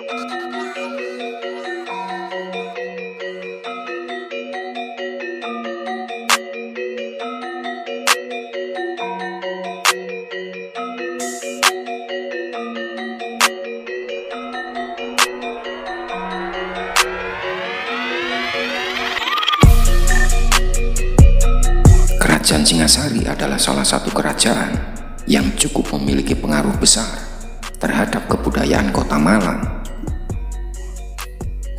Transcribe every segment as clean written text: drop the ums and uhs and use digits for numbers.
Kerajaan Singasari adalah salah satu kerajaan yang cukup memiliki pengaruh besar terhadap kebudayaan kota Malang.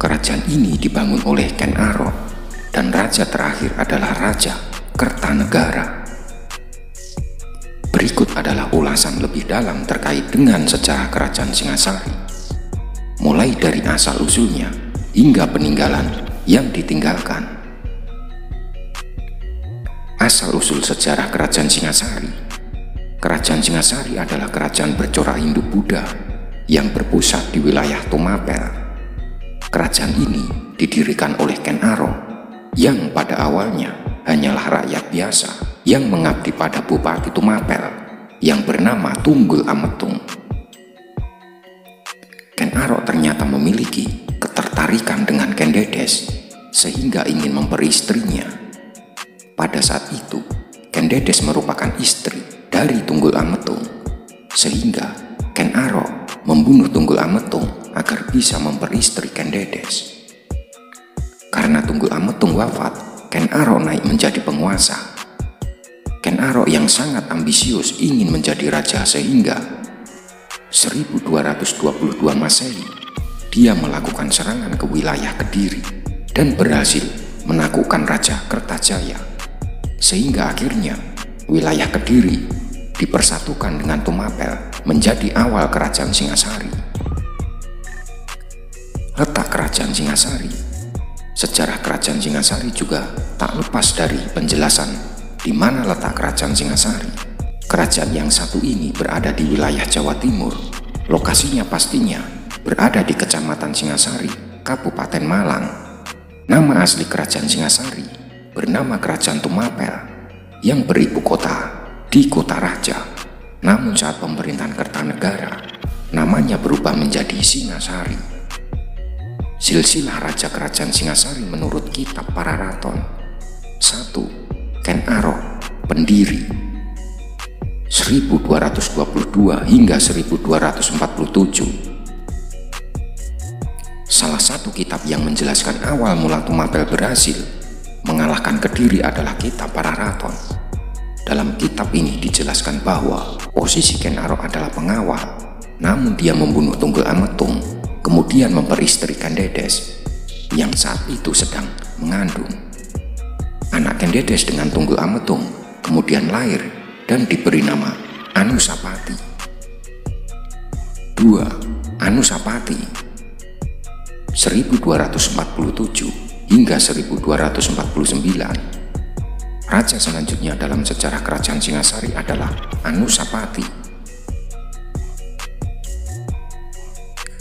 Kerajaan ini dibangun oleh Ken Arok dan raja terakhir adalah Raja Kertanegara. Berikut adalah ulasan lebih dalam terkait dengan sejarah kerajaan Singasari, mulai dari asal-usulnya hingga peninggalan yang ditinggalkan. Asal-usul sejarah kerajaan Singasari. Kerajaan Singasari adalah kerajaan bercorak Hindu-Buddha yang berpusat di wilayah Tumapel. Kerajaan ini didirikan oleh Ken Arok yang pada awalnya hanyalah rakyat biasa yang mengabdi pada Bupati Tumapel yang bernama Tunggul Ametung. Ken Arok ternyata memiliki ketertarikan dengan Ken Dedes sehingga ingin memperistrinya. Pada saat itu, Ken Dedes merupakan istri dari Tunggul Ametung, sehingga Ken Arok membunuh Tunggul Ametung agar bisa memperistri Ken Dedes. Karena Tunggul Ametung wafat, Ken Arok naik menjadi penguasa. Ken Arok yang sangat ambisius ingin menjadi raja sehingga 1222 Masehi, dia melakukan serangan ke wilayah Kediri dan berhasil menaklukkan Raja Kertajaya. Sehingga akhirnya wilayah Kediri dipersatukan dengan Tumapel menjadi awal kerajaan Singasari. Letak kerajaan Singasari. Sejarah kerajaan Singasari juga tak lepas dari penjelasan di mana letak kerajaan Singasari. Kerajaan yang satu ini berada di wilayah Jawa Timur. Lokasinya pastinya berada di Kecamatan Singasari, Kabupaten Malang. Nama asli kerajaan Singasari bernama Kerajaan Tumapel yang beribu kota di Kota Raja. Namun saat pemerintahan Kertanegara, namanya berubah menjadi Singasari. Silsilah Raja Kerajaan Singasari menurut kitab Pararaton. 1. Ken Arok, pendiri 1222 hingga 1247. Salah satu kitab yang menjelaskan awal mula Tumapel berhasil mengalahkan Kediri adalah kitab Pararaton. Dalam kitab ini dijelaskan bahwa posisi Ken Arok adalah pengawal, namun dia membunuh Tunggul Ametung, kemudian memperistrikan Dedes yang saat itu sedang mengandung. Anak Ken Dedes dengan Tunggul Ametung kemudian lahir dan diberi nama Anusapati. 2. Anusapati 1247 hingga 1249. Raja selanjutnya dalam sejarah kerajaan Singasari adalah Anusapati.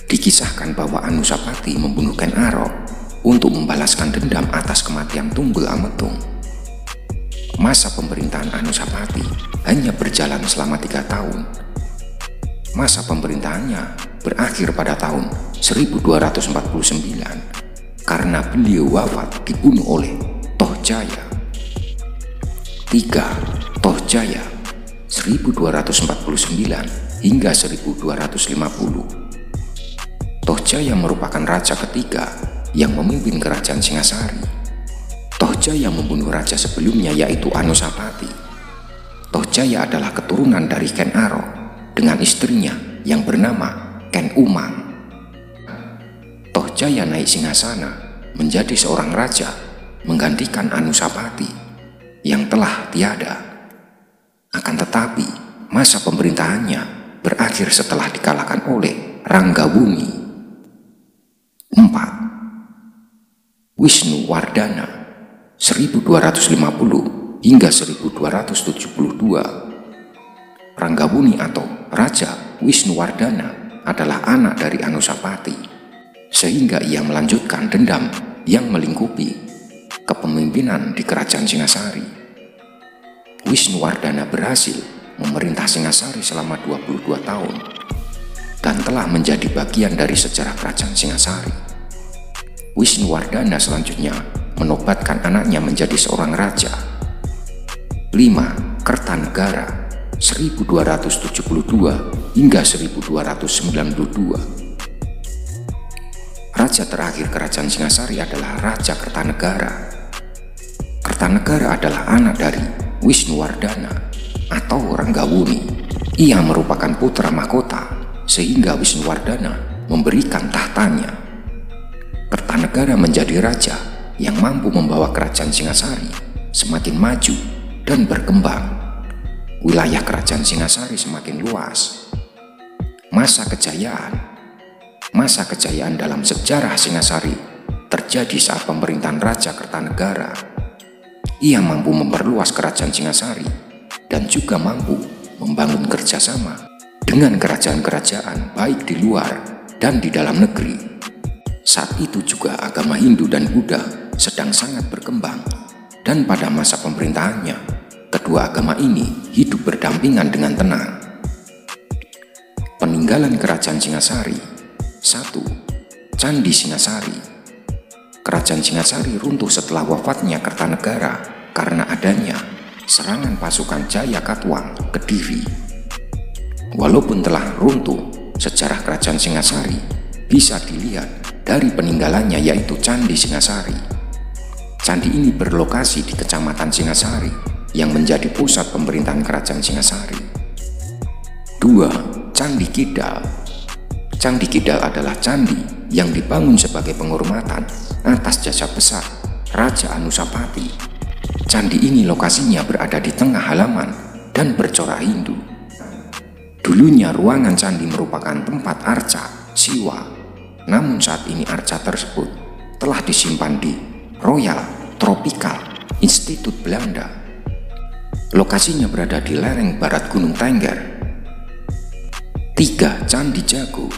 Dikisahkan bahwa Anusapati membunuh Ken Arok untuk membalaskan dendam atas kematian Tunggul Ametung. Masa pemerintahan Anusapati hanya berjalan selama 3 tahun. Masa pemerintahannya berakhir pada tahun 1249 karena beliau wafat dibunuh oleh Tohjaya. 3. Tohjaya 1249 hingga 1250. Tohjaya merupakan raja ketiga yang memimpin kerajaan Singasari. Tohjaya membunuh raja sebelumnya yaitu Anusapati. Tohjaya adalah keturunan dari Ken Arok dengan istrinya yang bernama Ken Umang. Tohjaya naik singgasana menjadi seorang raja menggantikan Anusapati yang telah tiada. Akan tetapi masa pemerintahannya berakhir setelah dikalahkan oleh Ranggabumi. 4. Wisnuwardana 1250 hingga 1272. Ranggabumi atau Raja Wisnuwardana adalah anak dari Anusapati, sehingga ia melanjutkan dendam yang melingkupi kepemimpinan di kerajaan Singasari. Wisnuwardana berhasil memerintah Singasari selama 22 tahun dan telah menjadi bagian dari sejarah kerajaan Singasari. Wisnuwardana selanjutnya menobatkan anaknya menjadi seorang raja. 5. Kertanegara 1272 hingga 1292. Raja terakhir kerajaan Singasari adalah Raja Kertanegara. Kertanegara adalah anak dari Wisnuwardana atau Ranggawuni. Ia merupakan putra mahkota sehingga Wisnuwardana memberikan tahtanya. Kertanegara menjadi raja yang mampu membawa kerajaan Singasari semakin maju dan berkembang. Wilayah kerajaan Singasari semakin luas. Masa kejayaan dalam sejarah Singasari terjadi saat pemerintahan Raja Kertanegara. Ia mampu memperluas kerajaan Singasari dan juga mampu membangun kerjasama dengan kerajaan-kerajaan baik di luar dan di dalam negeri. Saat itu juga agama Hindu dan Buddha sedang sangat berkembang, dan pada masa pemerintahannya, kedua agama ini hidup berdampingan dengan tenang. Peninggalan kerajaan Singasari. 1. Candi Singasari. Kerajaan Singasari runtuh setelah wafatnya Kertanegara karena adanya serangan pasukan Jayakatwang ke Kediri. Walaupun telah runtuh, sejarah kerajaan Singasari bisa dilihat dari peninggalannya, yaitu Candi Singasari. Candi ini berlokasi di Kecamatan Singasari yang menjadi pusat pemerintahan kerajaan Singasari. 2. Candi Kidal. Candi Kidal adalah candi yang dibangun sebagai penghormatan atas jasa besar Raja Anusapati. Candi ini lokasinya berada di tengah halaman dan bercorak Hindu. Dulunya ruangan candi merupakan tempat arca Siwa, namun saat ini arca tersebut telah disimpan di Royal Tropical Institute Belanda. Lokasinya berada di lereng barat Gunung Tengger. 3. Candi Jago.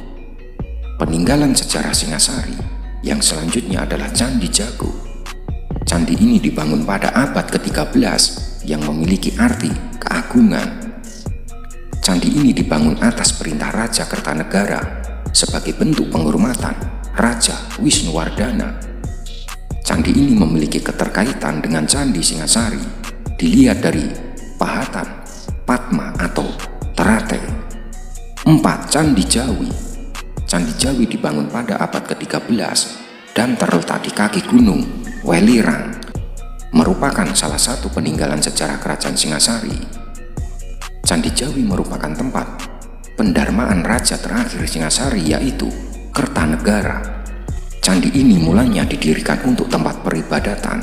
Peninggalan sejarah Singasari yang selanjutnya adalah Candi Jago. Candi ini dibangun pada abad ke-13 yang memiliki arti keagungan. Candi ini dibangun atas perintah Raja Kertanegara sebagai bentuk penghormatan Raja Wisnuwardana. Candi ini memiliki keterkaitan dengan Candi Singasari, dilihat dari pahatan Padma atau Terate. 4. Candi Jawi. Candi Jawi dibangun pada abad ke-13 dan terletak di kaki gunung Welirang, merupakan salah satu peninggalan sejarah kerajaan Singasari. Candi Jawi merupakan tempat pendarmaan raja terakhir Singasari, yaitu Kertanegara. Candi ini mulanya didirikan untuk tempat peribadatan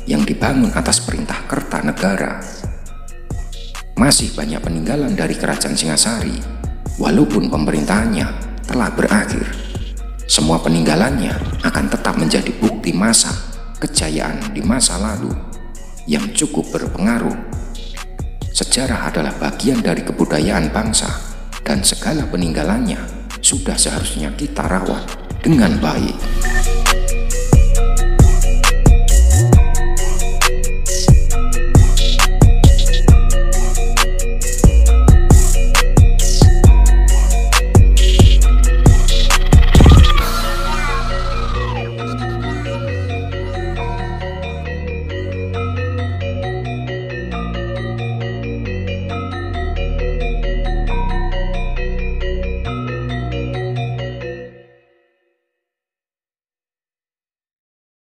yang dibangun atas perintah Kertanegara. Masih banyak peninggalan dari kerajaan Singasari, walaupun pemerintahannya telah berakhir. Semua peninggalannya akan tetap menjadi bukti masa kejayaan di masa lalu yang cukup berpengaruh. Sejarah adalah bagian dari kebudayaan bangsa, dan segala peninggalannya sudah seharusnya kita rawat dengan baik.